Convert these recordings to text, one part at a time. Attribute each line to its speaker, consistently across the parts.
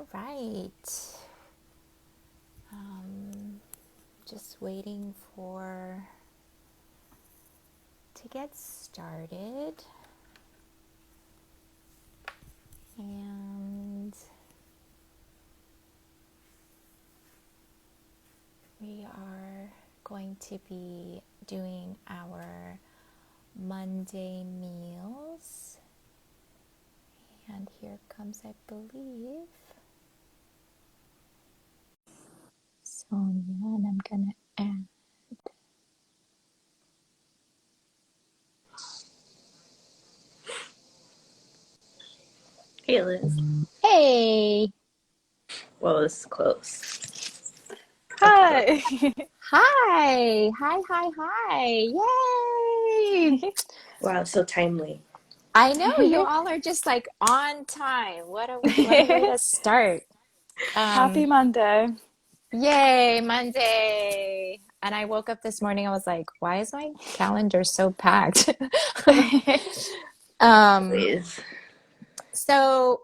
Speaker 1: All right. Just waiting for to get started. And we are going to be doing our Monday meals. And here comes, I believe, Sonya, and I'm gonna add.
Speaker 2: Hey, Liz.
Speaker 1: Hey!
Speaker 2: Well, this is close.
Speaker 3: Hi.
Speaker 1: Hi! Hi! Yay!
Speaker 2: Wow, so timely.
Speaker 1: I know you all are just like on time. What a way to start.
Speaker 3: Happy
Speaker 1: Um,
Speaker 3: Monday.
Speaker 1: Yay, Monday. And I woke up this morning, I was like, why is my calendar so packed? Um,
Speaker 2: Please.
Speaker 1: so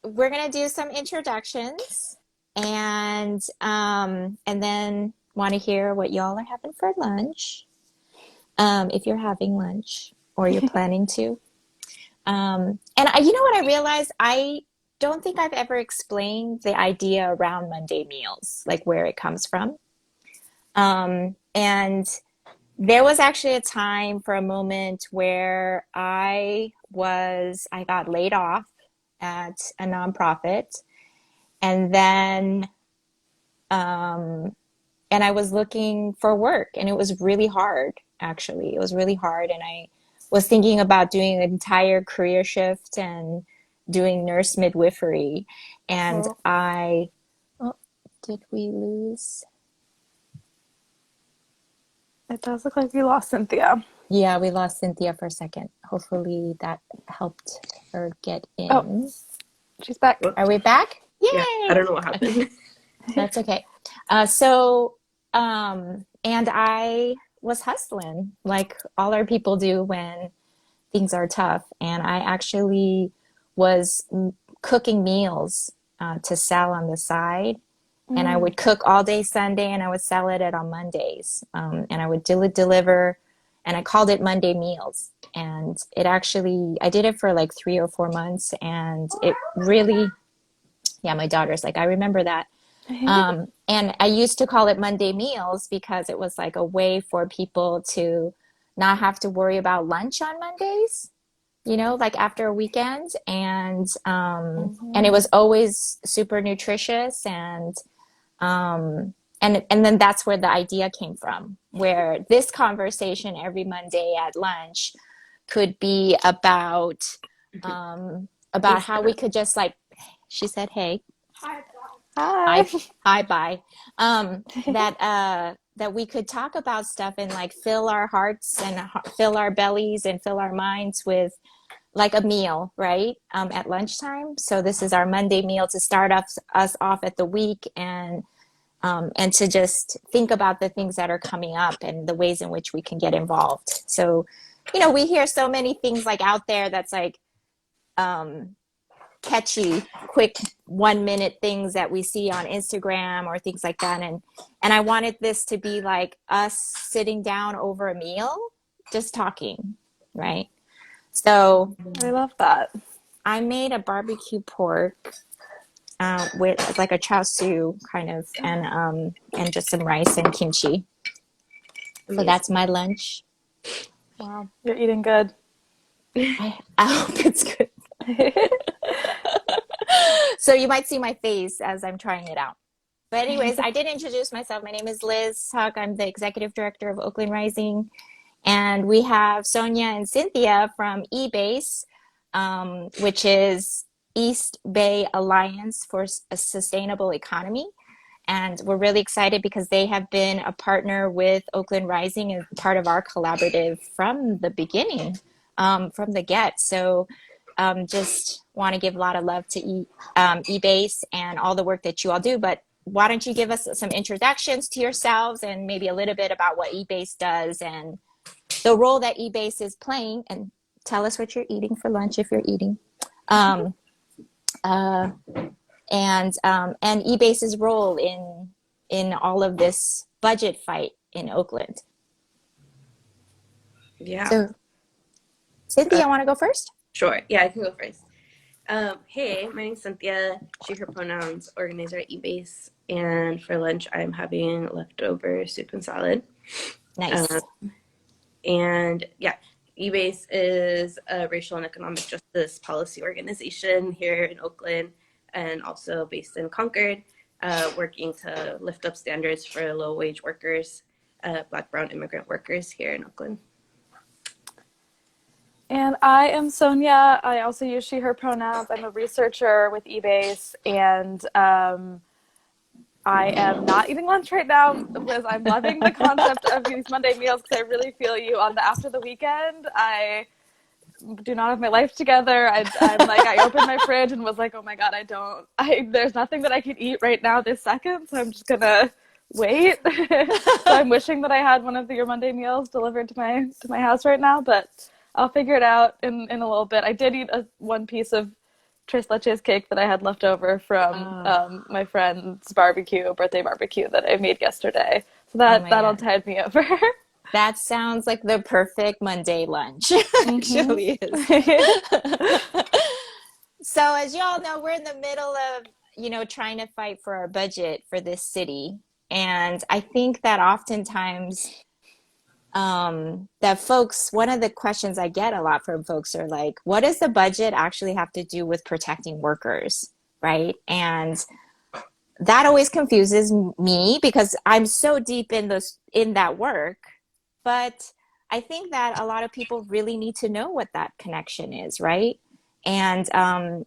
Speaker 1: we're gonna do some introductions and then want to hear what y'all are having for lunch. If you're having lunch or you're planning to. You know what I realized? I don't think I've ever explained the idea around Monday meals, like where it comes from. And there was actually a time for a moment where I got laid off at a nonprofit, and then, and I was looking for work, and it was really hard, actually. It was really hard, and I was thinking about doing an entire career shift and doing nurse midwifery. And
Speaker 3: Oh,
Speaker 1: oh, did we lose?
Speaker 3: it does look like we lost Cynthia.
Speaker 1: Yeah, we lost Cynthia for a second. Hopefully that helped her get
Speaker 3: Oh,
Speaker 1: in.
Speaker 3: she's back.
Speaker 1: Are
Speaker 2: Whoops.
Speaker 1: we back?
Speaker 2: Yeah, I
Speaker 1: Yay!
Speaker 2: don't know what
Speaker 1: Okay,
Speaker 2: happened.
Speaker 1: that's okay. And I was hustling like all our people do when things are tough. And I actually was cooking meals to sell on the side. And I
Speaker 3: Mm.
Speaker 1: would cook all day Sunday and I would sell it on Mondays. And I would deliver, and I called it Monday Meals. And I did it for like 3 or 4 months. And it really, yeah, my daughter's like, I remember that. And I used to call it Monday Meals because it was like a way for people to not have to worry about lunch on Mondays, like after a weekend. And it
Speaker 3: Mhm.
Speaker 1: was always super nutritious. And then that's where the idea came from, where this conversation every Monday at lunch could be
Speaker 2: Hey,
Speaker 1: about how we
Speaker 2: Sarah.
Speaker 1: could just like, she said, hey,
Speaker 3: Hi.
Speaker 1: hi, bye, that we could talk about stuff and like fill our hearts and fill our bellies and fill our minds with like a meal, right? At lunchtime. So this is our Monday meal to start us off at the week, and to just think about the things that are coming up and the ways in which we can get involved. So, we hear so many things like out there that's like catchy, quick 1 minute things that we see on Instagram or things like that. And I wanted this to be like us sitting down over a meal, just talking, right? So
Speaker 3: I love that.
Speaker 1: I made a barbecue pork with like a chow siu kind of, and just some rice and kimchi. So
Speaker 2: Amazing.
Speaker 1: that's my lunch.
Speaker 3: Wow, you're eating good.
Speaker 1: I hope it's good. So you might see my face as I'm trying it out. But anyways, I did introduce myself. My name is Liz Huck. I'm the executive director of Oakland Rising. And we have Sonya and Cynthia from EBASE, which is East Bay Alliance for a Sustainable Economy. And we're really excited because they have been a partner with Oakland Rising and part of our collaborative from the beginning, from the get. So just want to give a lot of love to eBase and all the work that you all do. But why don't you give us some introductions to yourselves and maybe a little bit about what eBase does and the role that eBase is playing, and tell us what you're eating for lunch if you're eating. Um, uh, and EBASE's role in all of this budget fight in Oakland.
Speaker 2: Yeah.
Speaker 1: So, Cynthia, want to go first?
Speaker 2: Sure. Yeah, I can go first. Hey, my name's Cynthia, she, her pronouns, organizer at EBASE. And for lunch, I'm having leftover soup and salad.
Speaker 1: Nice.
Speaker 2: And yeah, EBASE is a racial and economic justice policy organization here in Oakland and also based in Concord, working to lift up standards for low-wage workers, Black, brown immigrant workers here in Oakland.
Speaker 3: And I am Sonya. I also use she, her pronouns. I'm a researcher with EBASE, and I am not eating lunch right now because I'm loving the concept of these Monday meals because I really feel you on the after the weekend. I do not have my life together. I'm like, I opened my fridge and was like, oh my God, there's nothing that I could eat right now this second, so I'm just gonna wait. So I'm wishing that I had one of your Monday meals delivered to my house right now, but I'll figure it out in a little bit. I did eat one piece of tres leches cake that I had left over from my friend's birthday barbecue that I made yesterday. So that'll tide me over.
Speaker 1: That sounds like the perfect Monday lunch. Actually is. So as you all know, we're in the middle of, trying to fight for our budget for this city. And I think that oftentimes one of the questions I get a lot from folks are like, what does the budget actually have to do with protecting workers, right? And that always confuses me because I'm so deep in that work. But I think that a lot of people really need to know what that connection is, right? And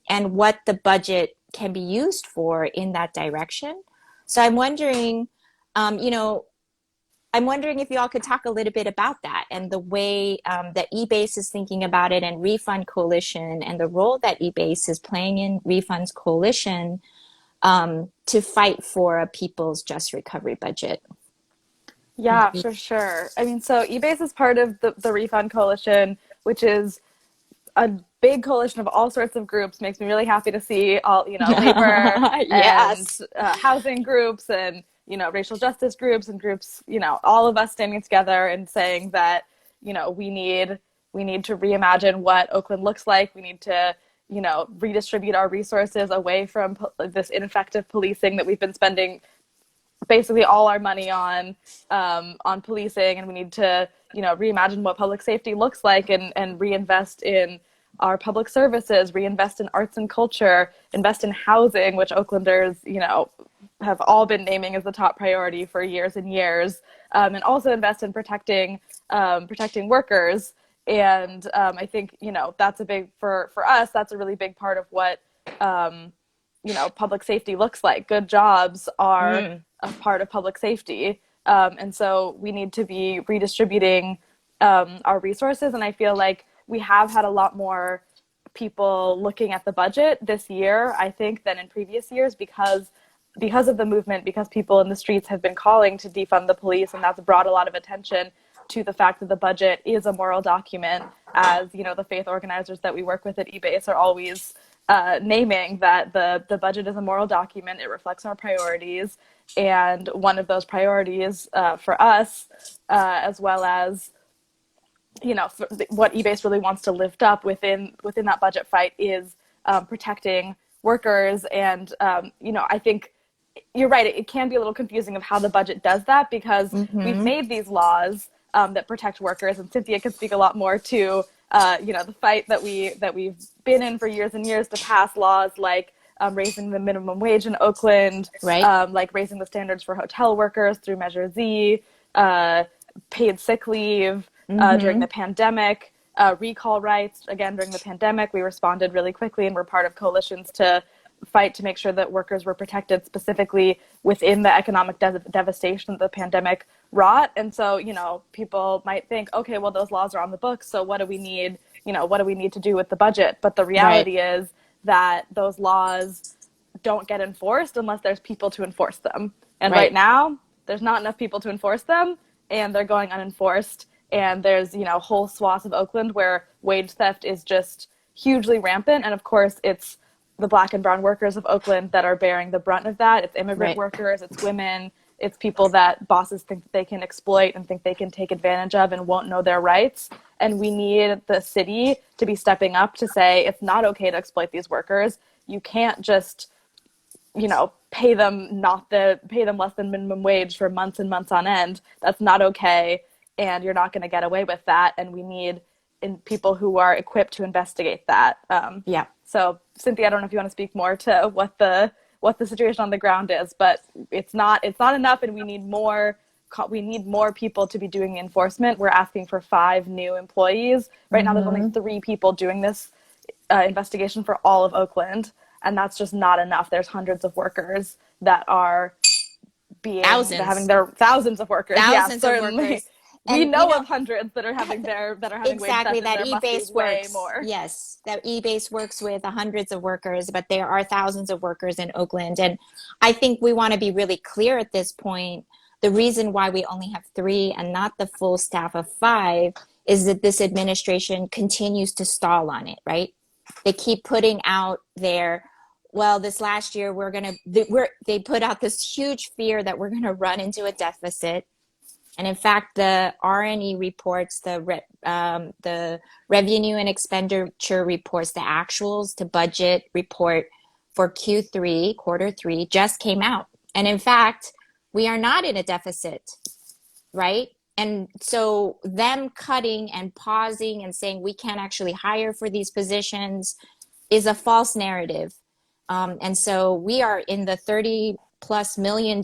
Speaker 1: what the budget can be used for in that direction. So I'm wondering, if you all could talk a little bit about that and the way that EBASE is thinking about it and Refund Coalition and the role that EBASE is playing in Refund's coalition to fight for a people's just recovery budget.
Speaker 3: Yeah, for sure. I mean, so EBASE is part of the Refund Coalition, which is a big coalition of all sorts of groups. Makes me really happy to see all, labor
Speaker 1: Yes.
Speaker 3: and housing groups and, racial justice groups and groups, all of us standing together and saying that, we need to reimagine what Oakland looks like. We need to, redistribute our resources away from this ineffective policing that we've been spending basically all our money on policing, and we need to, reimagine what public safety looks like and reinvest in our public services, reinvest in arts and culture, invest in housing, which Oaklanders, have all been naming as the top priority for years and years, and also invest in protecting workers. And I think, that's a big, for us, that's a really big part of what, public safety looks like. Good jobs are a part of public safety. And so we need to be redistributing our resources. And I feel like we have had a lot more people looking at the budget this year, I think, than in previous years because of the movement, because people in the streets have been calling to defund the police, and that's brought a lot of attention to the fact that the budget is a moral document, as, the faith organizers that we work with at EBASE are always naming that the budget is a moral document. It reflects our priorities. And one of those priorities for us, as well as, what EBASE really wants to lift up within that budget fight is protecting workers. And, I think you're right. It can be a little confusing of how the budget does that because we've made these laws that protect workers, and Cynthia can speak a lot more to, the fight that we've been in for years and years to pass laws like raising the minimum wage in Oakland,
Speaker 1: right?
Speaker 3: Like raising the standards for hotel workers through Measure Z, paid sick leave during the pandemic, recall rights. Again, during the pandemic, we responded really quickly and were part of coalitions to fight to make sure that workers were protected specifically within the economic devastation that the pandemic wrought. And so, people might think, okay, well, those laws are on the books, so what do we need? What do we need to do with the budget? But the reality is that those laws don't get enforced unless there's people to enforce them. And right now, there's not enough people to enforce them, and they're going unenforced. And there's, whole swaths of Oakland where wage theft is just hugely rampant. And of course, it's the Black and brown workers of Oakland that are bearing the brunt of that. It's immigrant
Speaker 1: Right.
Speaker 3: workers, it's women, it's people that bosses think that they can exploit and think they can take advantage of and won't know their rights. And we need the city to be stepping up to say it's not okay to exploit these workers. You can't just, pay them less than minimum wage for months and months on end. That's not okay, and you're not going to get away with that. And we need people who are equipped to investigate that.
Speaker 1: Yeah.
Speaker 3: So, Cynthia, I don't know if you want to speak more to what the situation on the ground is, but it's not enough, and we need more. We need more people to be doing the enforcement. We're asking for 5 new employees. Right now, there's only 3 people doing this investigation for all of Oakland, and that's just not enough. There's hundreds of workers that are having their thousands of workers.
Speaker 1: Thousands
Speaker 3: Yeah,
Speaker 1: of
Speaker 3: certainly.
Speaker 1: workers.
Speaker 3: We
Speaker 1: And
Speaker 3: know of hundreds that are having wage
Speaker 1: exactly
Speaker 3: theft,
Speaker 1: that
Speaker 3: and there must be
Speaker 1: EBASE
Speaker 3: way
Speaker 1: works.
Speaker 3: more.
Speaker 1: Yes, that EBASE works with hundreds of workers, but there are thousands of workers in Oakland. And I think we want to be really clear at this point. The reason why we only have 3 and not the full staff of 5 is that this administration continues to stall on it, right? They keep putting out this last year they put out this huge fear that we're going to run into a deficit. And in fact, the R&E reports, the revenue and expenditure reports, the actuals to budget report for Q3, quarter 3, just came out. And in fact, we are not in a deficit, right? And so them cutting and pausing and saying we can't actually hire for these positions is a false narrative. And so we are in the $30+ million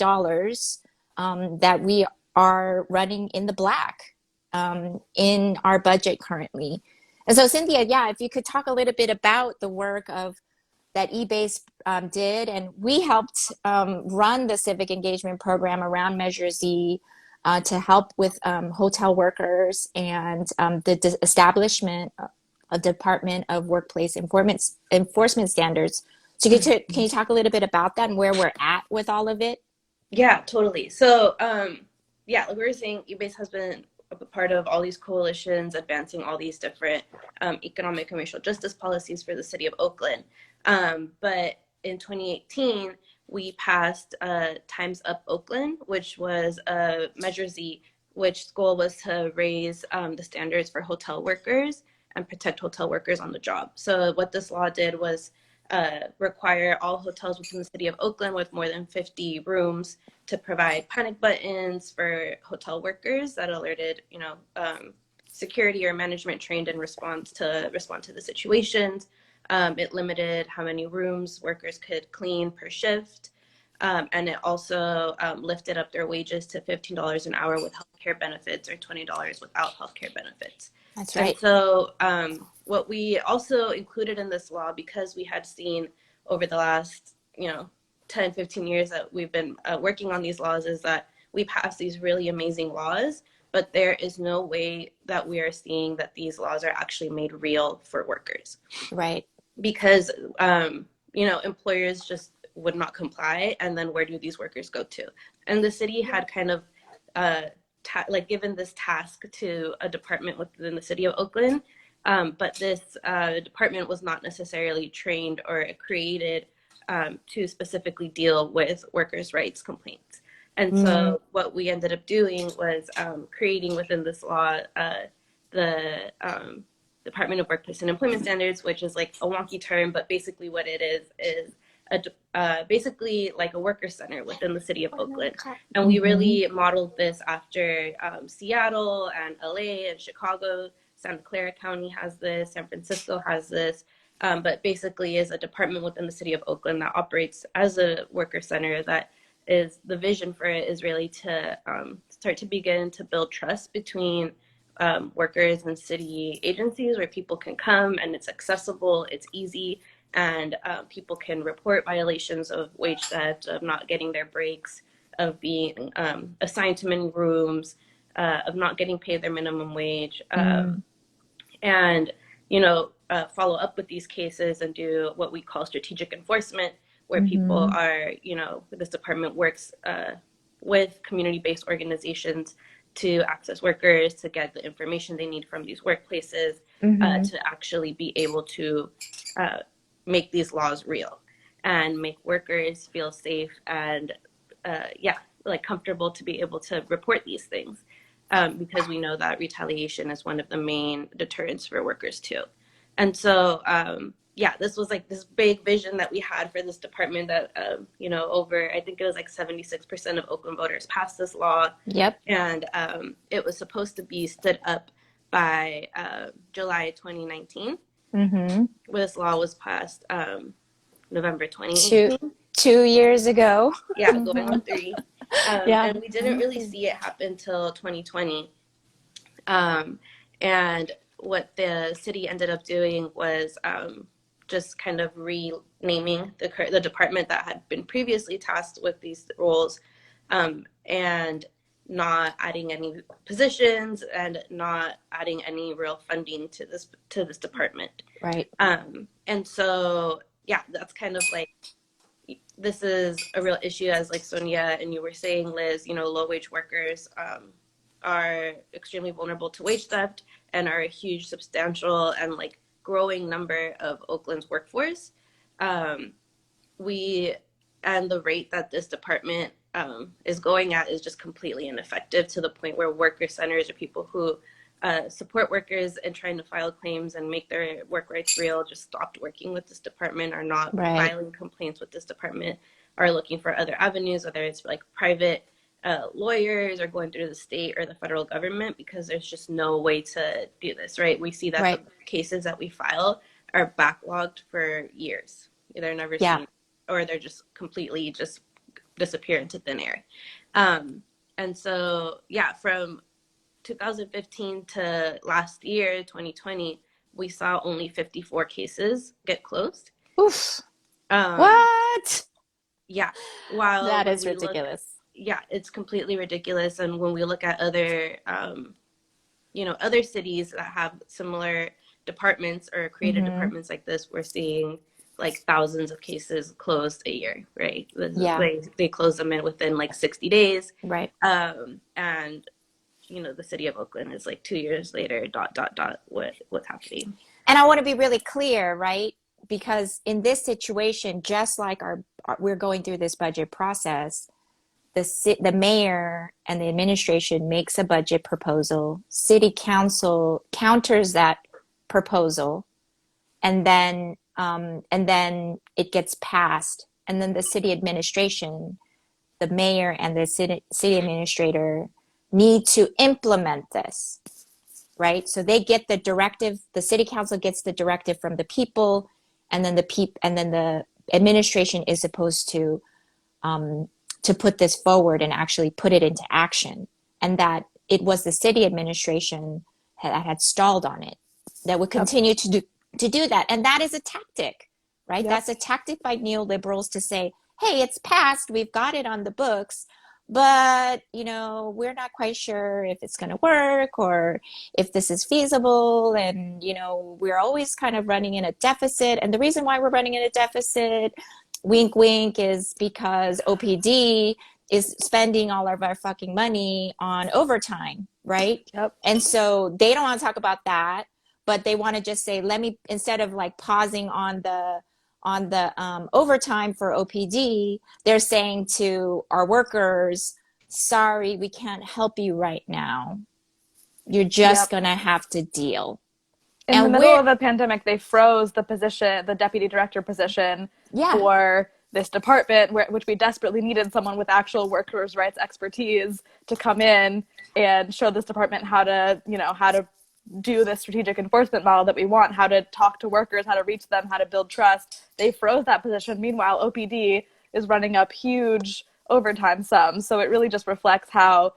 Speaker 1: that we are running in the black in our budget currently. And so, Cynthia, if you could talk a little bit about the work that EBASE did, and we helped run the civic engagement program around Measure Z to help with hotel workers and the establishment of Department of Workplace Enforcement Standards. So can you talk a little bit about that and where we're at with all of it?
Speaker 2: Yeah, totally. So, like we were saying, EBASE has been a part of all these coalitions advancing all these different economic and racial justice policies for the city of Oakland. But in 2018, we passed Time's Up Oakland, which was Measure Z, which goal was to raise the standards for hotel workers and protect hotel workers on the job. So what this law did was require all hotels within the city of Oakland with more than 50 rooms to provide panic buttons for hotel workers that alerted, security or management trained in respond to the situations. It limited how many rooms workers could clean per shift. And it also lifted up their wages to $15 an hour with healthcare benefits or $20 without healthcare benefits.
Speaker 1: That's right.
Speaker 2: And so what we also included in this law, because we had seen over the last, 10, 15 years that we've been working on these laws, is that we pass these really amazing laws, but there is no way that we are seeing that these laws are actually made real for workers.
Speaker 1: Right.
Speaker 2: Because, employers just would not comply. And then where do these workers go to? And the city had kind of given this task to a department within the city of Oakland. But this department was not necessarily trained or created to specifically deal with workers' rights complaints. And so what we ended up doing was creating within this law the Department of Workplace and Employment Standards, which is like a wonky term, but basically what it is basically like a worker center within the city of Oakland. And we really modeled this after Seattle and LA and Chicago. Santa Clara County has this, San Francisco has this, but basically is a department within the city of Oakland that operates as a worker center. That is, the vision for it is really to start to begin to build trust between workers and city agencies, where people can come and it's accessible, it's easy, and people can report violations of wage theft, of not getting their breaks, of being assigned to many rooms, of not getting paid their minimum wage, and follow up with these cases and do what we call strategic enforcement, where people are, this department works with community-based organizations to access workers, to get the information they need from these workplaces, to actually be able to make these laws real and make workers feel safe and like comfortable to be able to report these things, because we know that retaliation is one of the main deterrents for workers too. And so this was like this big vision that we had for this department that over, I think it was like 76% of Oakland voters passed this law.
Speaker 1: Yep.
Speaker 2: And it was supposed to be stood up by July 2019.
Speaker 1: Mm-hmm.
Speaker 2: This law was passed November 2018.
Speaker 1: 2 years ago.
Speaker 2: Yeah, going on 3. And we didn't really see it happen till 2020. And what the city ended up doing was just kind of renaming the department that had been previously tasked with these roles, and not adding any positions and not adding any real funding to this department.
Speaker 1: Right.
Speaker 2: And so that's kind of like, this is a real issue, as like Sonya and you were saying, Liz, low wage workers are extremely vulnerable to wage theft and are a huge, substantial, and like growing number of Oakland's workforce. And the rate that this department is going at is just completely ineffective, to the point where worker centers or people who support workers and trying to file claims and make their work rights real just stopped working with this department, are not filing complaints with this department, are looking for other avenues, whether it's like private lawyers or going through the state or the federal government, because there's just no way to do this, right? We see that the cases that we file are backlogged for years. They're never seen, or they're just completely just disappear into thin air. And so, from 2015 to last year, 2020, we saw only 54 cases get closed.
Speaker 1: Oof. What?
Speaker 2: Yeah. While
Speaker 1: that is ridiculous.
Speaker 2: It's completely ridiculous. And when we look at other, other cities that have similar departments or created departments like this, we're seeing like thousands of cases closed a year, right? They close them in within like 60 days.
Speaker 1: Right.
Speaker 2: And the city of Oakland is like 2 years later, ... what's happening.
Speaker 1: And I want to be really clear, right? Because in this situation, just like we're going through this budget process, the mayor and the administration makes a budget proposal, city council counters that proposal, and then it gets passed. And then the city administration, the mayor and the city administrator need to implement this, right? So they get the directive, the city council gets the directive from the people, and then the administration is supposed to put this forward and actually put it into action. And that it was the city administration that had stalled on it, that would continue to do that. And that is a tactic, right? Yep. That's a tactic by neoliberals to say, hey, it's passed, we've got it on the books, but, we're not quite sure if it's going to work or if this is feasible. And, we're always kind of running in a deficit. And the reason why we're running in a deficit, wink, wink, is because OPD is spending all of our fucking money on overtime, right?
Speaker 3: Yep.
Speaker 1: And so they don't want to talk about that, but they want to just say, instead of like pausing on the overtime for OPD, they're saying to our workers, sorry, we can't help you right now. You're just going to have to deal.
Speaker 3: In the middle of a pandemic, they froze the position, the deputy director position for this department, which we desperately needed someone with actual workers' rights expertise to come in and show this department how to do the strategic enforcement model that we want, how to talk to workers, how to reach them, how to build trust. They froze that position. Meanwhile, OPD is running up huge overtime sums. So it really just reflects how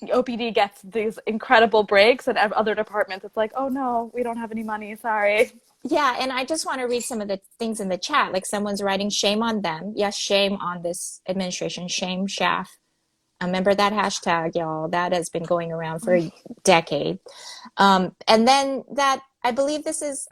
Speaker 3: OPD gets these incredible breaks, and other departments, it's like, oh no, we don't have any money, sorry.
Speaker 1: Yeah, and I just want to read some of the things in the chat. Like someone's writing, shame on them. Yes, shame on this administration. Shame, Shaft. Remember that hashtag, y'all. That has been going around for a decade. And then I believe this is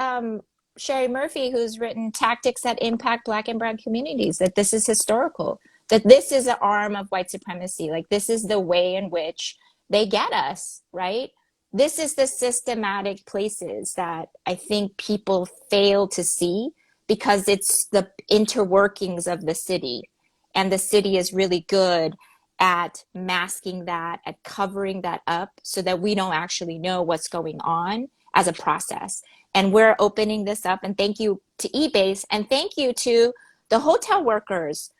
Speaker 1: Sherry Murphy, who's written Tactics That Impact Black and Brown Communities, that this is historical, that this is an arm of white supremacy. Like this is the way in which they get us, right? This is the systematic places that I think people fail to see, because it's the interworkings of the city. And the city is really good at masking that, at covering that up so that we don't actually know what's going on as a process. And we're opening this up. And thank you to EBASE, and thank you to the hotel workers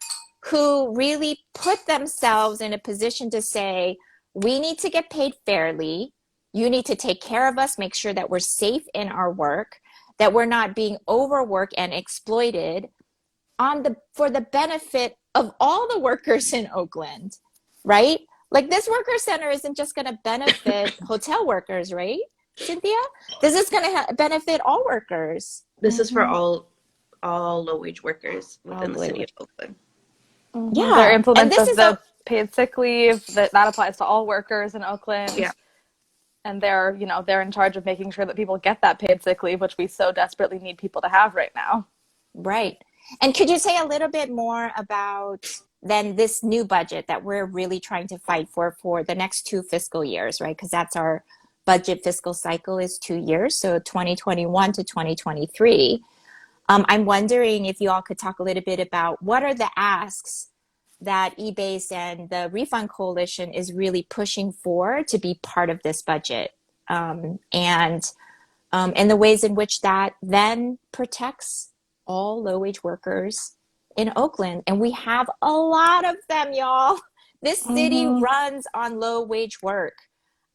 Speaker 1: who really put themselves in a position to say, we need to get paid fairly. You need to take care of us, make sure that we're safe in our work, that we're not being overworked and exploited for the benefit of all the workers in Oakland, right? Like, this worker center isn't just going to benefit hotel workers, right, Cynthia? This is going to benefit all workers.
Speaker 2: This is for all low-wage workers within the city of Oakland.
Speaker 1: Yeah.
Speaker 3: They're implementing the paid sick leave that applies to all workers in Oakland.
Speaker 2: Yeah.
Speaker 3: And they're in charge of making sure that people get that paid sick leave, which we so desperately need people to have right now.
Speaker 1: Right. And could you say a little bit more about then this new budget that we're really trying to fight for the next 2 fiscal years, right? Because that's our budget fiscal cycle is 2 years, so 2021 to 2023. I'm wondering if you all could talk a little bit about what are the asks that EBASE and the Refund Coalition is really pushing for to be part of this budget, and the ways in which that then protects all low-wage workers in Oakland. And we have a lot of them, y'all. This city runs on low-wage work.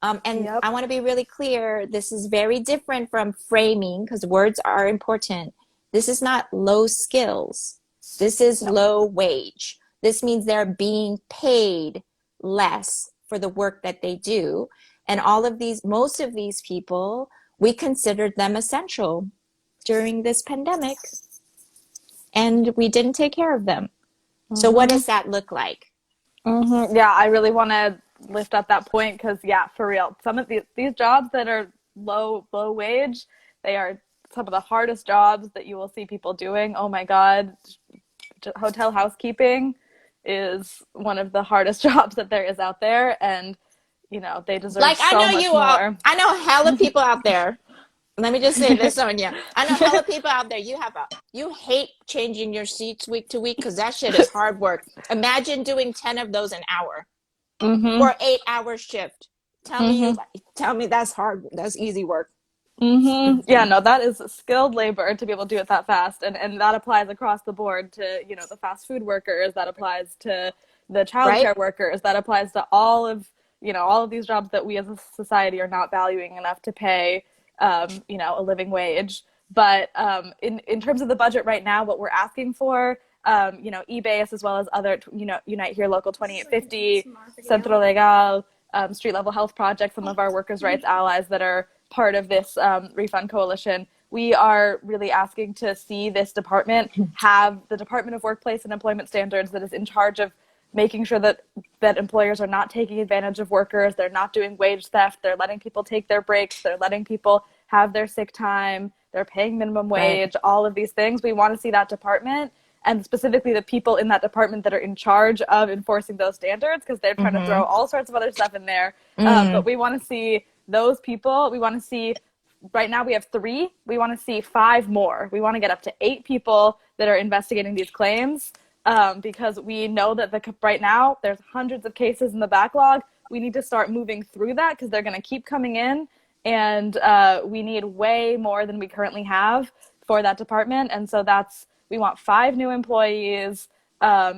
Speaker 1: And I want to be really clear, this is very different from framing, because words are important. This is not low skills. This is low wage. This means they're being paid less for the work that they do. And most of these people, we considered them essential during this pandemic, and we didn't take care of them. So what does that look like?
Speaker 3: Yeah, I really want to lift up that point because, for real, some of these jobs that are low wage, they are some of the hardest jobs that you will see people doing. Oh my God, hotel housekeeping is one of the hardest jobs that there is out there, and they deserve so much more.
Speaker 1: I know hella people out there. Let me just say this, Sonya. I know hella people out there. You hate changing your seats week to week because that shit is hard work. Imagine doing 10 of those an hour for 8-hour shift. Tell me that's hard. That's easy work.
Speaker 3: Yeah, no, that is skilled labor to be able to do it that fast, and that applies across the board to the fast food workers. That applies to the childcare workers. That applies to all of these jobs that we as a society are not valuing enough to pay a living wage. But in terms of the budget right now, what we're asking for, EBASE as well as other Unite Here Local 2850, Centro Legal, Street Level Health Project, some of our workers' rights allies that are part of this Refund Coalition, we are really asking to see this department have the Department of Workplace and Employment Standards that is in charge of making sure that employers are not taking advantage of workers, they're not doing wage theft, they're letting people take their breaks, they're letting people have their sick time, they're paying minimum wage, all of these things. We want to see that department, and specifically the people in that department that are in charge of enforcing those standards, because they're trying to throw all sorts of other stuff in there. But we want to see those people. We want to see, right now we have 3, we want to see 5 more. We want to get up to 8 people that are investigating these claims, because we know that right now there's hundreds of cases in the backlog. We need to start moving through that because they're going to keep coming in, and we need way more than we currently have for that department. And so we want 5 new employees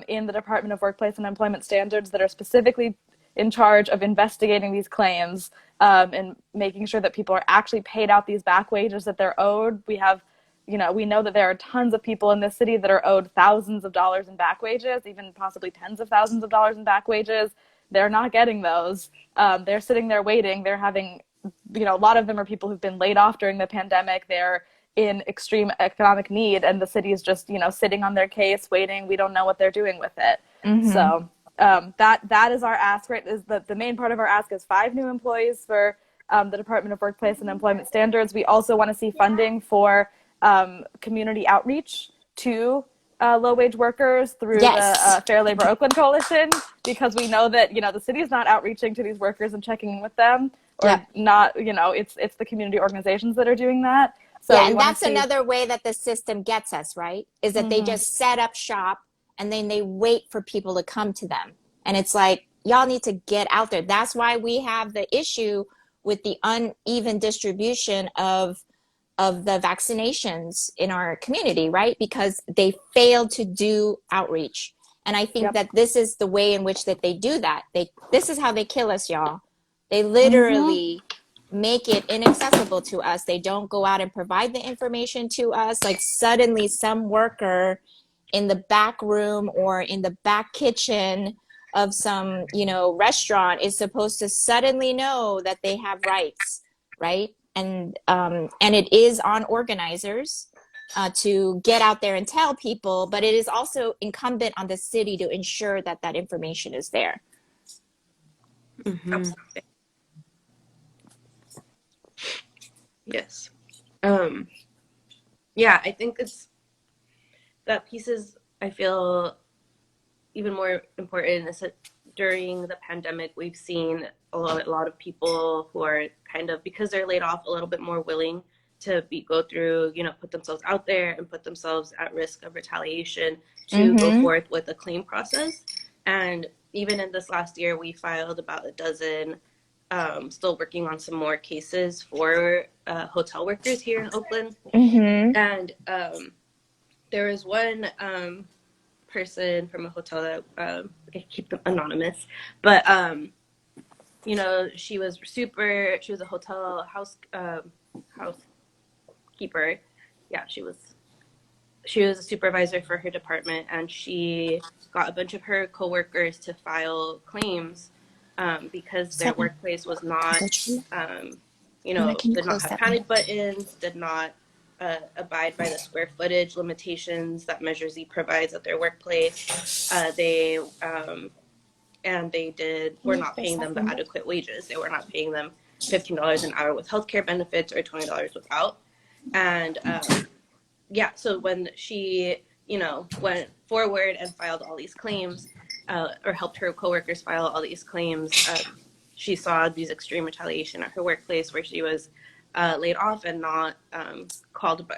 Speaker 3: in the Department of Workplace and Employment Standards that are specifically in charge of investigating these claims and making sure that people are actually paid out these back wages that they're owed. We know that there are tons of people in this city that are owed thousands of dollars in back wages, even possibly tens of thousands of dollars in back wages. They're not getting those. They're sitting there waiting. They're having, a lot of them are people who've been laid off during the pandemic. They're in extreme economic need, and the city is just, sitting on their case, waiting. We don't know what they're doing with it. So that is our ask, right? Is the main part of our ask is 5 new employees for the Department of Workplace and Employment Standards. We also want to see funding for community outreach to low-wage workers through the Fair Labor Oakland Coalition, because we know that the city is not outreaching to these workers and checking in with them, or not. It's the community organizations that are doing that. So
Speaker 1: Yeah,
Speaker 3: we
Speaker 1: and
Speaker 3: want to
Speaker 1: that's
Speaker 3: see.
Speaker 1: another way that the system gets us, right? Is that they
Speaker 3: Mm-hmm.
Speaker 1: just set up shop and then they wait for people to come to them. And it's like, y'all need to get out there. That's why we have the issue with the uneven distribution of the vaccinations in our community, right? Because they failed to do outreach. And I think
Speaker 3: Yep.
Speaker 1: that this is the way in which that they do that. This is how they kill us, y'all. They
Speaker 3: Mm-hmm.
Speaker 1: literally make it inaccessible to us. They don't go out and provide the information to us. Like suddenly some worker in the back room or in the back kitchen of some, restaurant is supposed to suddenly know that they have rights, right? And it is on organizers to get out there and tell people, but it is also incumbent on the city to ensure that that information is there.
Speaker 2: Mm-hmm. Yes. Yeah, I think that piece is, I feel, even more important is that during the pandemic, we've seen a lot of people who are kind of, because they're laid off, a little bit more willing to go through, put themselves out there and put themselves at risk of retaliation to go
Speaker 1: Mm-hmm.
Speaker 2: forth with a claim process. And even in this last year, we filed about a dozen, still working on some more cases for hotel workers here in Oakland.
Speaker 1: Mm-hmm.
Speaker 2: And there was one person from a hotel that I keep them anonymous, but she was a hotel housekeeper. Yeah, she was a supervisor for her department, and she got a bunch of her coworkers to file claims because their workplace was not
Speaker 1: Can you
Speaker 2: did not
Speaker 1: close
Speaker 2: have
Speaker 1: that one?
Speaker 2: panic buttons, did not abide by the square footage limitations that Measure Z provides at their workplace. They were not paying them the adequate wages. They were not paying them $15 an hour with healthcare benefits or $20 without. And so when she went forward and filed all these claims, or helped her coworkers file all these claims, she saw these extreme retaliation at her workplace where she was laid off and not called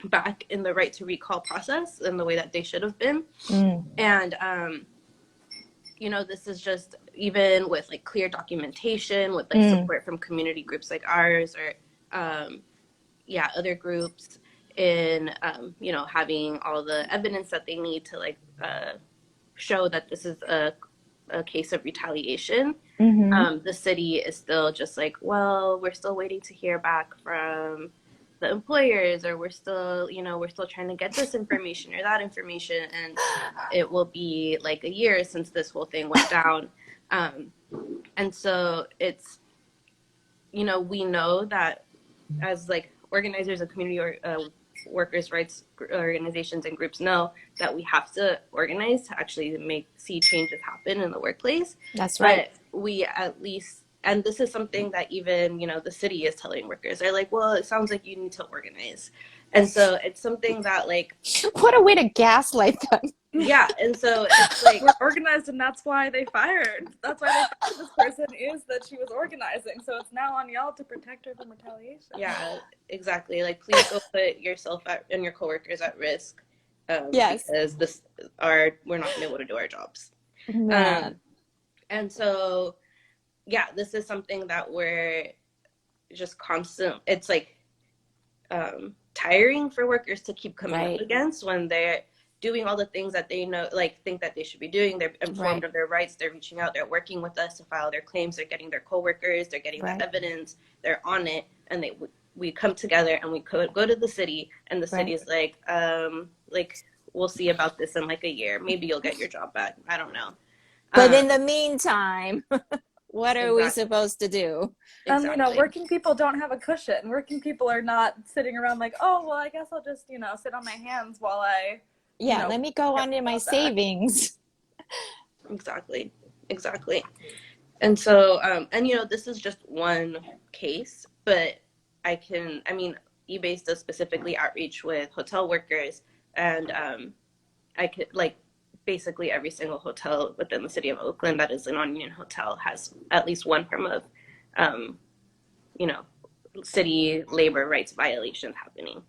Speaker 2: back in the right to recall process in the way that they should have been. And this is just, even with like clear documentation, with like support from community groups like ours, or other groups, in having all the evidence that they need to like show that this is a case of retaliation. The city is still just like, well, we're still waiting to hear back from the employers, or we're still trying to get this information or that information, and it will be like a year since this whole thing went down. And so it's, we know that as like organizers of community or workers' rights organizations and groups know that we have to organize to actually see changes happen in the workplace.
Speaker 1: That's right.
Speaker 2: But we at least, and this is something that even, the city is telling workers. They're like, well, it sounds like you need to organize. And so it's something that like...
Speaker 1: What a way to gaslight them.
Speaker 2: Yeah, and so it's like...
Speaker 3: We're organized, and that's why they fired. That's why they fired this person, is that she was organizing. So it's now on y'all to protect her from retaliation.
Speaker 2: Yeah, exactly. Like, please go put yourself and your coworkers at risk.
Speaker 1: Yes.
Speaker 2: Because we're not able to do our jobs. And so, yeah, this is something that we're just constant. It's like tiring for workers to keep coming up against when they're doing all the things that they know, like think that they should be doing. They're informed of their rights. They're reaching out. They're working with us to file their claims. They're getting their coworkers. They're getting the evidence. They're on it, and we come together and we could go to the city, and the city is like we'll see about this in like a year. Maybe you'll get your job back. I don't know.
Speaker 1: But in the meantime, what are we supposed to do?
Speaker 3: Exactly. And, working people don't have a cushion. Working people are not sitting around like, oh, well, I guess I'll just, sit on my hands while I...
Speaker 1: let me go on in my savings.
Speaker 2: Exactly. And so, this is just one case, but EBASE does specifically outreach with hotel workers, and I could, like, basically every single hotel within the city of Oakland that is a non-union hotel has at least one form of, city labor rights violations happening.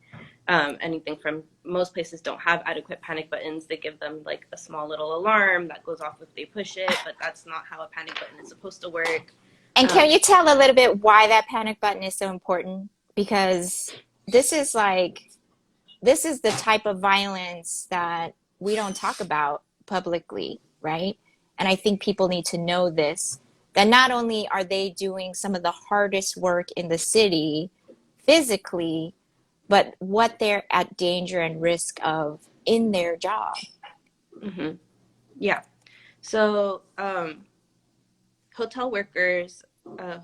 Speaker 2: Anything from, most places don't have adequate panic buttons. They give them like a small little alarm that goes off if they push it, but that's not how a panic button is supposed to work.
Speaker 1: And can you tell a little bit why that panic button is so important? Because this is the type of violence that we don't talk about publicly, right? And I think people need to know this, that not only are they doing some of the hardest work in the city physically, but what they're at danger and risk of in their job.
Speaker 2: Mm-hmm. Yeah. So hotel workers,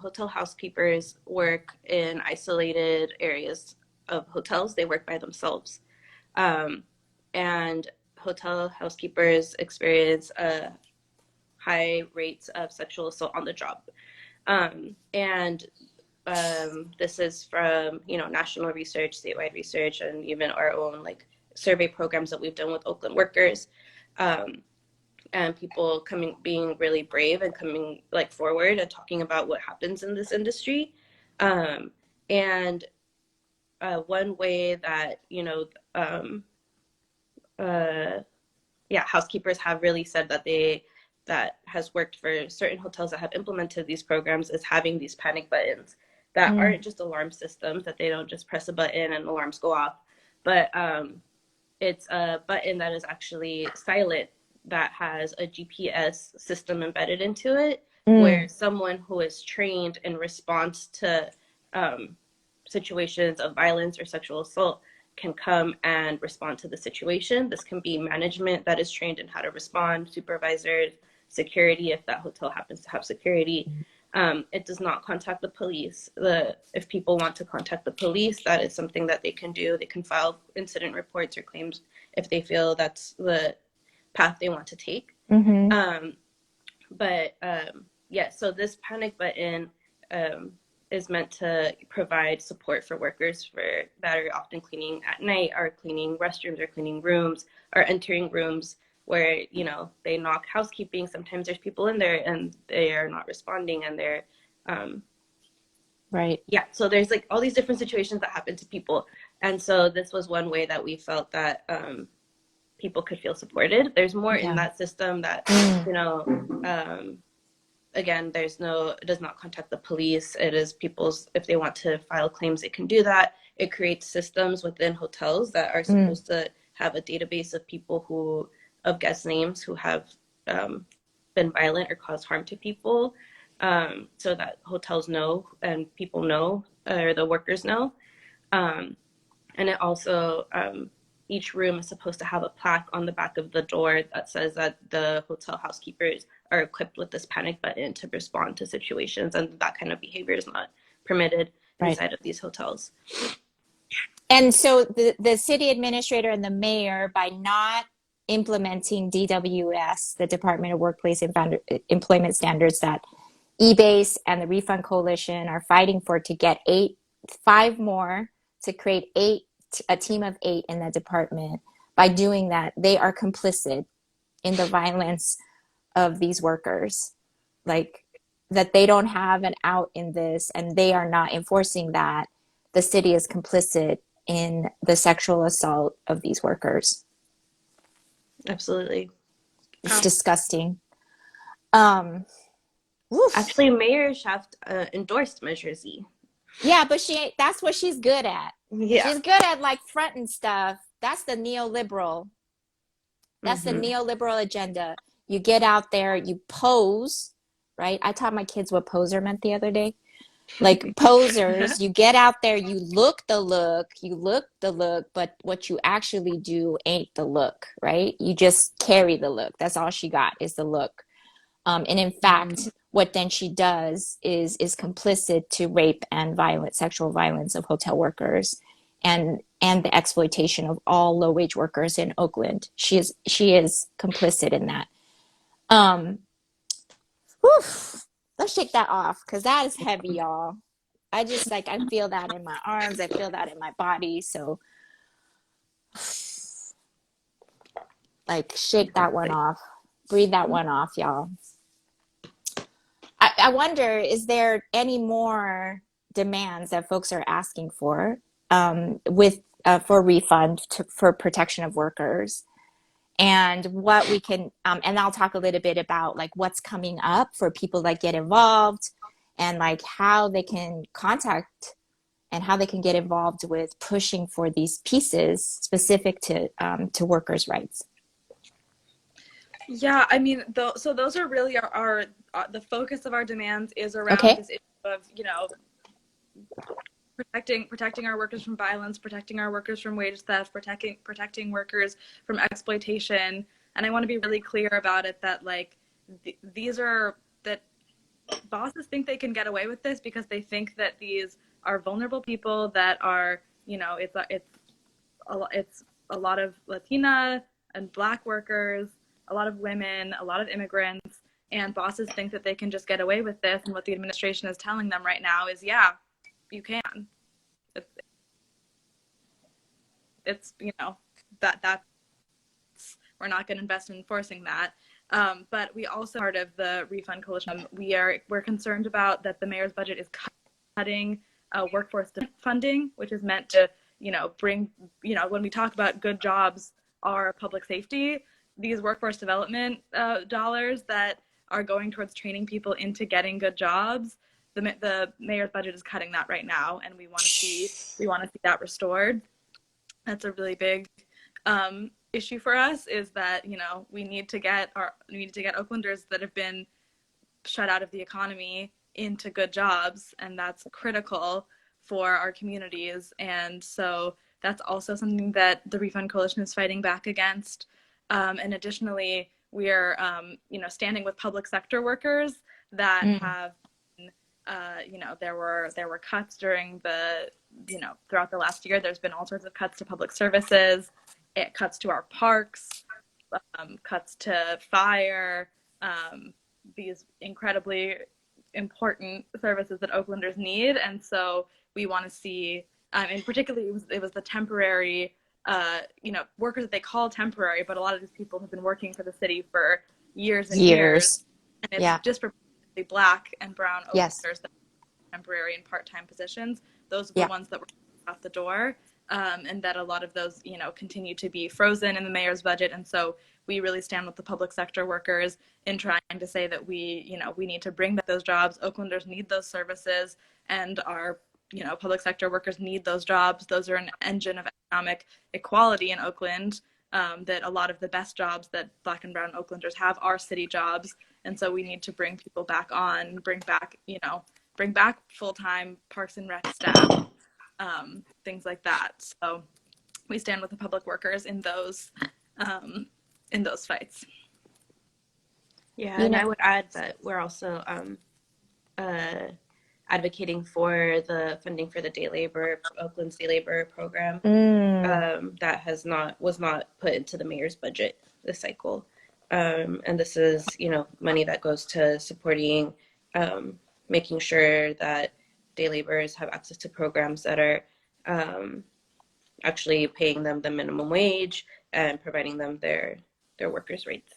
Speaker 2: hotel housekeepers work in isolated areas of hotels. They work by themselves. And hotel housekeepers experience high rates of sexual assault on the job. And this is from, national research, statewide research, and even our own like survey programs that we've done with Oakland workers. And people being really brave and coming like forward and talking about what happens in this industry. And one way that, housekeepers have really said that has worked for certain hotels that have implemented these programs is having these panic buttons that aren't just alarm systems, that they don't just press a button and alarms go off, but it's a button that is actually silent, that has a GPS system embedded into it, where someone who is trained in response to situations of violence or sexual assault can come and respond to the situation. This can be management that is trained in how to respond, supervisors, security, if that hotel happens to have security. It does not contact the police. If people want to contact the police, that is something that they can do. They can file incident reports or claims if they feel that's the path they want to take. So this panic button is meant to provide support for workers that are often cleaning at night, or cleaning restrooms, or cleaning rooms, or entering rooms where, they knock housekeeping. Sometimes there's people in there and they are not responding, and they're
Speaker 1: right.
Speaker 2: Yeah. So there's like all these different situations that happen to people. And so this was one way that we felt that people could feel supported. There's more in that system that, again, it does not contact the police. It is if they want to file claims, they can do that. It creates systems within hotels that are supposed to have a database of guest names who have been violent or caused harm to people, so that hotels know and people know, or the workers know. And it also, each room is supposed to have a plaque on the back of the door that says that the hotel housekeepers are equipped with this panic button to respond to situations, and that kind of behavior is not permitted inside of these hotels.
Speaker 1: And so the city administrator and the mayor, by not implementing DWS, the Department of Workplace and Employment Standards, that EBASE and the Refund Coalition are fighting for, to get 5 more, to create a team of 8 in that department. By doing that, they are complicit in the violence of these workers, like that they don't have an out in this, and they are not enforcing that. The city is complicit in the sexual assault of these workers.
Speaker 2: Absolutely.
Speaker 1: It's disgusting.
Speaker 2: Actually, Mayor Shaft endorsed Measure Z.
Speaker 1: Yeah, but that's what she's good at.
Speaker 2: Yeah.
Speaker 1: She's good at like fronting stuff. That's the neoliberal. That's the neoliberal agenda. You get out there, you pose, right? I taught my kids what poser meant the other day. Like posers, you get out there, you look the look, but what you actually do ain't the look, right? You just carry the look. That's all she got, is the look. And in fact, what then she does is complicit to rape and sexual violence of hotel workers, and the exploitation of all low-wage workers in Oakland. She is complicit in that. Let's shake that off, because that is heavy, y'all. I feel that in my arms. I feel that in my body. So, like, shake that one off. Breathe that one off, y'all. I wonder, is there any more demands that folks are asking for with for refund for protection of workers, and what we can and I'll talk a little bit about like what's coming up for people that get involved, and like how they can contact and how they can get involved with pushing for these pieces specific to workers' rights.
Speaker 3: Yeah, I mean, so those are really our the focus of our demands is around
Speaker 1: Okay.
Speaker 3: this issue of, you know, protecting our workers from violence, protecting our workers from wage theft, protecting workers from exploitation. And I want to be really clear about it that like these are that bosses think they can get away with this because they think that these are vulnerable people that are, you know, it's a lot of Latina and Black workers, a lot of women, a lot of immigrants, and bosses think that they can just get away with this. And what the administration is telling them right now is, yeah, you can. It's you know, that's we're not going to invest in enforcing that. But we also, part of the Refund Coalition, we're concerned about that the mayor's budget is cutting workforce funding, which is meant to, you know, bring, you know, when we talk about good jobs are public safety, these workforce development dollars that are going towards training people into getting good jobs, the mayor's budget is cutting that right now, and we want to see that restored. That's a really big issue for us, is that, you know, we need to get Oaklanders that have been shut out of the economy into good jobs, and that's critical for our communities. And so that's also something that the Refund Coalition is fighting back against. And additionally, we are, you know, standing with public sector workers that have, you know, there were cuts during the, you know, throughout the last year. There's been all sorts of cuts to public services, cuts to our parks, cuts to fire, these incredibly important services that Oaklanders need. And so we want to see, and particularly it was the temporary, you know, workers that they call temporary, but a lot of these people have been working for the city for years and years. And it's disproportionately Black and brown Oaklanders that are temporary and part-time positions. Those are the ones that were out the door. And that a lot of those, you know, continue to be frozen in the mayor's budget. And so we really stand with the public sector workers in trying to say that we, you know, we need to bring back those jobs. Oaklanders need those services, and our, you know, public sector workers need those jobs. Those are an engine of economic equality in Oakland. That a lot of the best jobs that Black and brown Oaklanders have are city jobs. And so we need to bring people back on, bring back full-time Parks and Rec staff. Things like that. So we stand with the public workers in those fights.
Speaker 2: Yeah, and I would add that we're also advocating for the funding for the Oakland's day labor program that was not put into the mayor's budget this cycle. And this is, you know, money that goes to supporting, making sure that day laborers have access to programs that are actually paying them the minimum wage and providing them their workers' rights.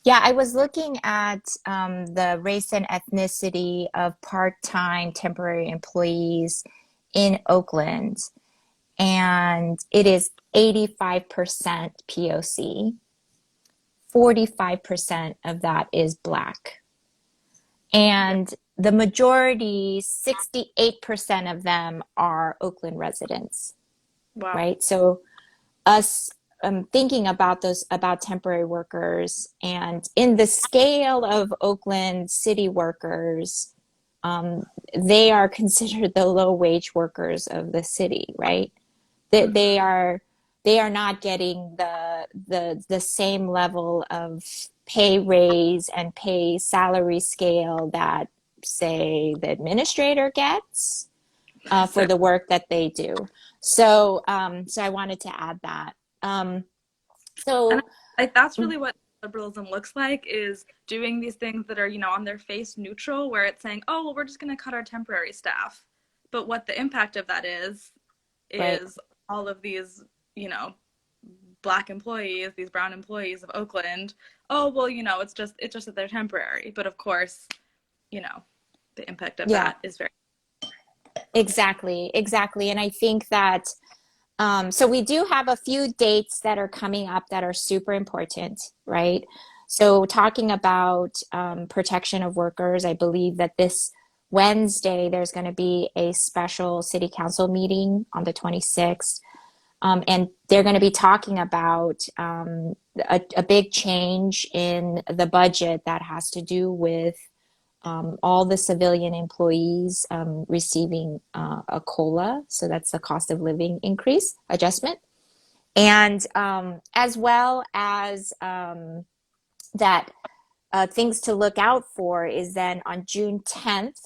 Speaker 1: Yeah, I was looking at the race and ethnicity of part-time temporary employees in Oakland, and it is 85% POC. 45% of that is Black. And the majority, 68% of them are Oakland residents.
Speaker 3: Wow.
Speaker 1: Right? So us thinking about temporary workers, and in the scale of Oakland city workers, they are considered the low wage workers of the city, right? They are not getting the same level of pay raise and pay salary scale that, say, the administrator gets for the work that they do. So I wanted to add that.
Speaker 3: And like that's really what liberalism looks like, is doing these things that are, you know, on their face neutral, where it's saying, oh, well, we're just going to cut our temporary staff. But what the impact of that is
Speaker 1: Right.
Speaker 3: all of these, you know, Black employees, these brown employees of Oakland, oh, well, you know, it's just that they're temporary. But of course, you know, the impact of that is very
Speaker 1: Exactly, exactly. And I think that so we do have a few dates that are coming up that are super important, right? So talking about protection of workers, I believe that this Wednesday there's going to be a special city council meeting on the 26th. And they're going to be talking about a big change in the budget that has to do with all the civilian employees receiving a COLA. So that's the cost of living increase adjustment. And as well as that things to look out for is then on June 10th.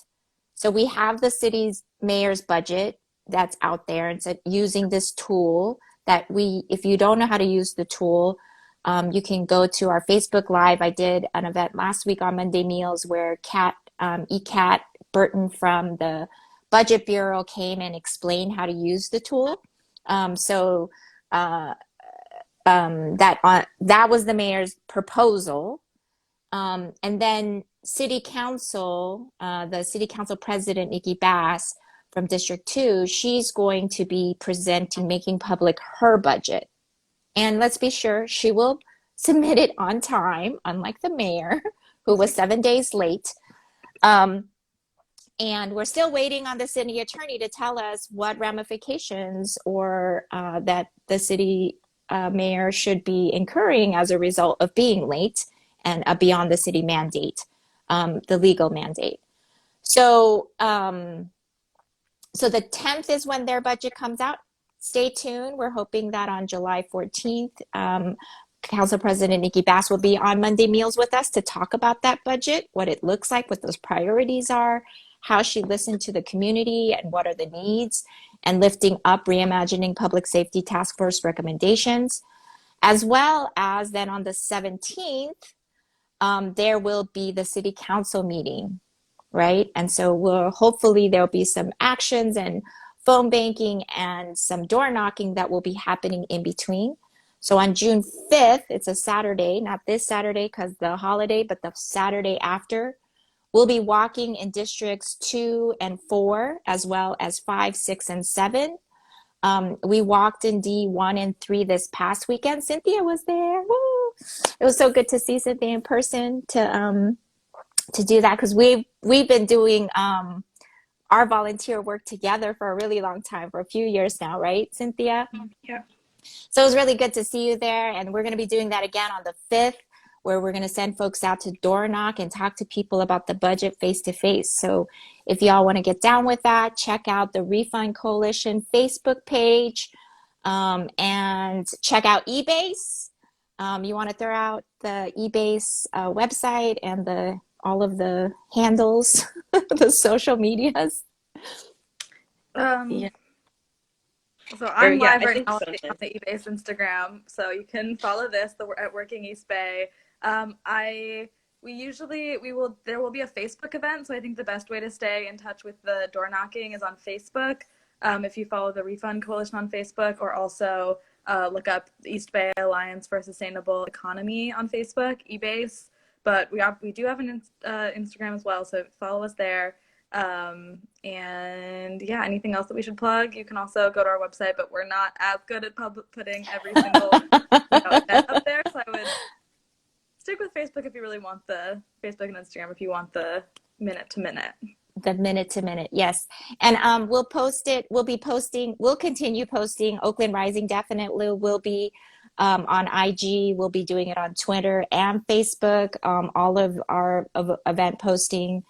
Speaker 1: So we have the city's mayor's budget that's out there. And so using this tool that if you don't know how to use the tool, you can go to our Facebook Live. I did an event last week on Monday Meals where ECAT Burton from the Budget Bureau came and explained how to use the tool. So that was the mayor's proposal. And then City Council, the City Council President, Nikki Bass from District 2, she's going to be making public her budget. And let's be sure she will submit it on time, unlike the mayor, who was 7 days late. And we're still waiting on the city attorney to tell us what ramifications or that the city mayor should be incurring as a result of being late and beyond the city mandate, the legal mandate. So, so the 10th is when their budget comes out. Stay tuned. We're hoping that on July 14th, Council President Nikki Bass will be on Monday Meals with us to talk about that budget, what it looks like, what those priorities are, how she listened to the community and what are the needs, and lifting up Reimagining Public Safety Task Force recommendations. As well as then on the 17th, there will be the City Council meeting, right? And so hopefully there'll be some actions and phone banking and some door knocking that will be happening in between. So on June 5th, it's a Saturday, not this Saturday because the holiday, but the Saturday after, we'll be walking in districts 2 and 4, as well as 5, 6, and 7. We walked in D1 and 3 this past weekend. Cynthia was there. Woo! It was so good to see Cynthia in person to do that because we've been doing our volunteer work together for a really long time, for a few years now, right, Cynthia?
Speaker 2: Yeah.
Speaker 1: So it was really good to see you there. And we're going to be doing that again on the 5th, where we're going to send folks out to door knock and talk to people about the budget face to face. So if y'all want to get down with that, check out the Refund Coalition Facebook page and check out EBASE. You want to throw out the EBASE website and all of the handles, the social medias?
Speaker 2: Yeah.
Speaker 3: So I'm live
Speaker 2: I
Speaker 3: right
Speaker 2: think
Speaker 3: now
Speaker 2: so.
Speaker 3: on the EBASE Instagram, so you can follow this at Working East Bay. There will be a Facebook event, so I think the best way to stay in touch with the door knocking is on Facebook. If you follow the Refund Coalition on Facebook, or also look up East Bay Alliance for a Sustainable Economy on Facebook, EBASE. But we do have an Instagram as well, so follow us there. And yeah, anything else that we should plug? You can also go to our website, but we're not as good at putting every single event up there, so I would stick with Facebook if you really want the Facebook and Instagram if you want the minute to minute.
Speaker 1: The minute to minute, yes. And we'll post it. We'll continue posting. Oakland Rising definitely will be on IG. We'll be doing it on Twitter and Facebook, all of our event posting.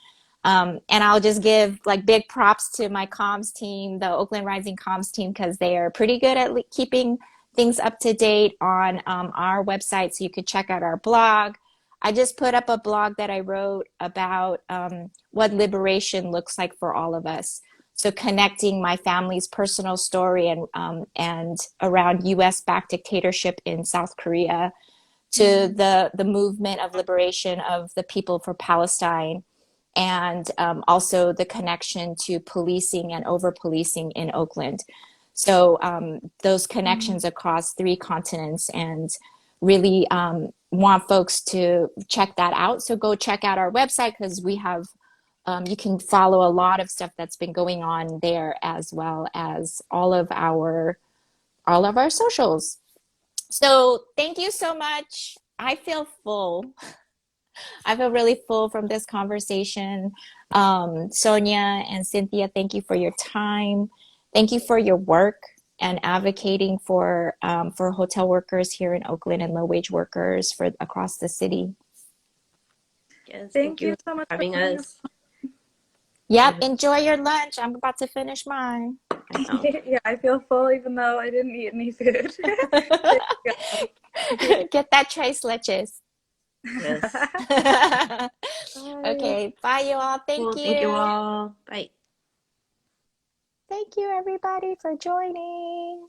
Speaker 1: And I'll just give like big props to my comms team, the Oakland Rising comms team, because they are pretty good at keeping things up to date on our website. So you could check out our blog. I just put up a blog that I wrote about what liberation looks like for all of us. So connecting my family's personal story and around U.S.-backed dictatorship in South Korea to the movement of liberation of the people for Palestine, and also the connection to policing and over-policing in Oakland. So those connections across 3 continents, and really want folks to check that out. So go check out our website because we have You can follow a lot of stuff that's been going on there, as well as all of our socials. So thank you so much. I feel full. I feel really full from this conversation. Sonya and Cynthia, thank you for your time. Thank you for your work and advocating for hotel workers here in Oakland and low wage workers for across the city.
Speaker 2: Yes,
Speaker 3: Thank you so much
Speaker 2: for
Speaker 3: for
Speaker 2: having
Speaker 3: coming.
Speaker 2: us.
Speaker 1: Yep, enjoy your lunch. I'm about to finish mine.
Speaker 3: Yeah, I feel full even though I didn't eat any food.
Speaker 1: Get that tres leches.
Speaker 2: Yes.
Speaker 1: Okay, bye you all. Thank
Speaker 2: Well,
Speaker 1: you.
Speaker 2: thank you all. Bye.
Speaker 1: Thank you everybody for joining.